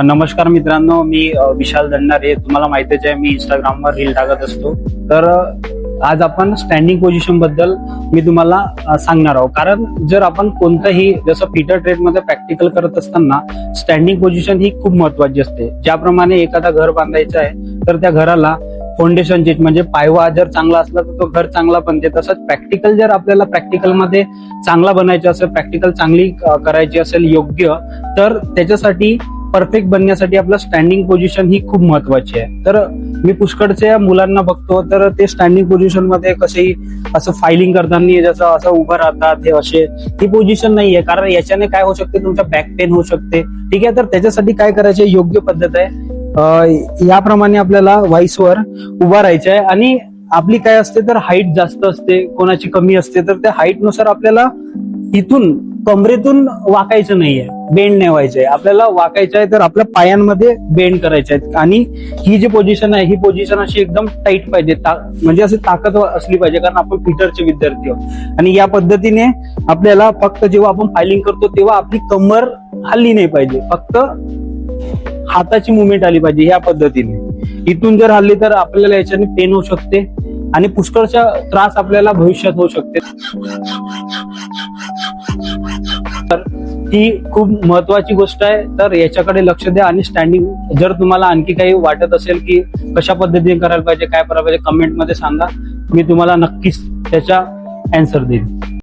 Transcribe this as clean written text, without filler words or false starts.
नमस्कार मित्रांनो, मी विशाल दंडारे. तुम्हाला माहितीच आहे मी इंस्टाग्रामवर रील टाकत असतो. तर आज आपण स्टँडिंग पोझिशन बद्दल मी तुम्हाला सांगणार आहोत. कारण जर आपण कोणतंही जसं फिटर ट्रेडमध्ये प्रॅक्टिकल करत असताना स्टँडिंग पोझिशन ही खूप महत्वाची असते. ज्याप्रमाणे एखादा घर बांधायचं आहे तर त्या घराला फाउंडेशनची म्हणजे पायवा जर चांगला असला तर तो घर चांगला बनते. तसंच प्रॅक्टिकल जर आपल्याला प्रॅक्टिकलमध्ये चांगला बनायचं असेल, प्रॅक्टिकल चांगली करायची असेल योग्य, तर त्याच्यासाठी परफेक्ट बनण्यासाठी आपलं स्टँडिंग पोझिशन ही खूप महत्वाची आहे. तर मी पुष्कळच्या मुलांना बघतो तर ते स्टँडिंग पोझिशन मध्ये कसेही असं फायलिंग करताना जसं असं उभं राहतात, हे असे ही पोझिशन नाहीये. कारण याच्याने काय होऊ शकते, तुमच्या बॅक पेन होऊ शकते. ठीक आहे, तर त्याच्यासाठी काय करायचे, योग्य पद्धत आहे याप्रमाणे आपल्याला व्हाईसवर उभा राहायचं आहे. आणि आपली काय असते तर हाईट जास्त असते, कोणाची कमी असते, तर त्या हाईट नुसार आपल्याला इथून कमरेतून वाकायचं नाहीये, बेंड नाही व्हायचंय. आपल्याला वाकायचं आहे तर आपल्या पायांमध्ये बेंड करायचे आहेत. आणि ही जी पोझिशन आहे ही पोझिशन अशी एकदम टाईट पाहिजे, म्हणजे अशी ताकद असली पाहिजे. कारण आपण फिटरचे विद्यार्थी आहोत आणि या पद्धतीने आपल्याला फक्त जेव्हा आपण फायलिंग करतो तेव्हा आपली कमर हल्ली नाही पाहिजे, फक्त हाताची मुवमेंट आली पाहिजे. ह्या पद्धतीने इथून जर हल्ली तर आपल्याला याच्याने पेन होऊ शकते आणि पुष्कळचा त्रास आपल्याला भविष्यात होऊ शकते. तर ही खूप महत्वाची गोष्ट आहे, तर याच्याकडे लक्ष द्या. आणि स्टँडिंग जर तुम्हाला आणखी काही वाटत असेल की कशा पद्धतीने करायला पाहिजे, काय करायला पाहिजे, कमेंट मध्ये सांगा. मी तुम्हाला नक्कीच त्याचा आन्सर देईन.